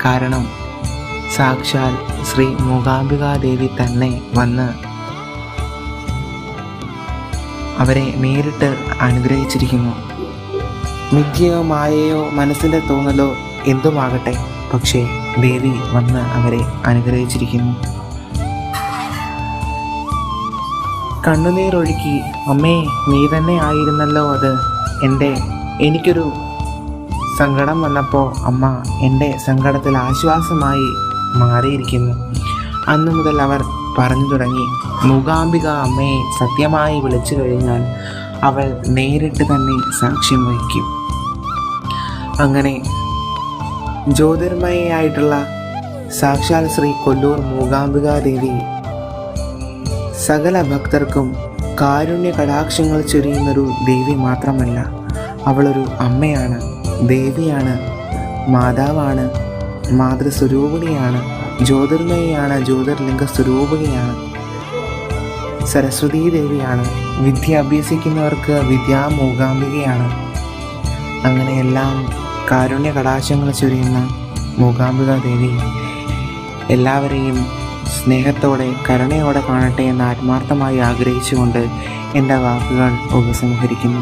കാരണം സാക്ഷാൽ ശ്രീ മൂകാംബികാദേവി തന്നെ വന്ന് അവരെ നേരിട്ട് അനുഗ്രഹിച്ചിരിക്കുന്നു. മിഥ്യയോ മായയോ മനസ്സിൻ്റെ തോന്നലോ എന്തുമാകട്ടെ, പക്ഷേ ദേവി വന്ന് അവരെ അനുഗ്രഹിച്ചിരിക്കുന്നു. കണ്ണുനീരൊഴുക്കി, അമ്മേ നീ തന്നെ ആയിരുന്നല്ലോ അത്, എനിക്കൊരു സങ്കടം വന്നപ്പോൾ അമ്മ എൻ്റെ സങ്കടത്തിൽ ആശ്വാസമായി മാറിയിരിക്കുന്നു. അന്നു മുതൽ അവർ പറഞ്ഞു തുടങ്ങി, മൂകാംബിക അമ്മയെ സത്യമായി വിളിച്ചു കഴിഞ്ഞാൽ അവൾ നേരിട്ട് തന്നെ സാക്ഷ്യം വഹിക്കും. അങ്ങനെ ജ്യോതിർമയായിട്ടുള്ള സാക്ഷാൽ ശ്രീ കൊല്ലൂർ മൂകാംബികാദേവി സകല ഭക്തർക്കും കാരുണ്യ കടാക്ഷങ്ങൾ ചൊരിയുന്നൊരു ദേവി മാത്രമല്ല, അവളൊരു അമ്മയാണ്, ദേവിയാണ്, മാതാവാണ്, മാതൃസ്വരൂപിണിയാണ്, ജ്യോതിർമയാണ്, ജ്യോതിർലിംഗ സ്വരൂപിണിയാണ്, സരസ്വതീ ദേവിയാണ്, വിദ്യ അഭ്യസിക്കുന്നവർക്ക് വിദ്യാ മൂകാംബികയാണ്. അങ്ങനെയെല്ലാം കാരുണ്യ കടാക്ഷങ്ങൾ ചൊരിയുന്ന മൂകാംബിക ദേവി എല്ലാവരെയും സ്നേഹത്തോടെ കരുണയോടെ കാണട്ടെ എന്ന് ആത്മാർത്ഥമായി ആഗ്രഹിച്ചുകൊണ്ട് എൻ്റെ വാക്കുകൾ ഉപസംഹരിക്കുന്നു.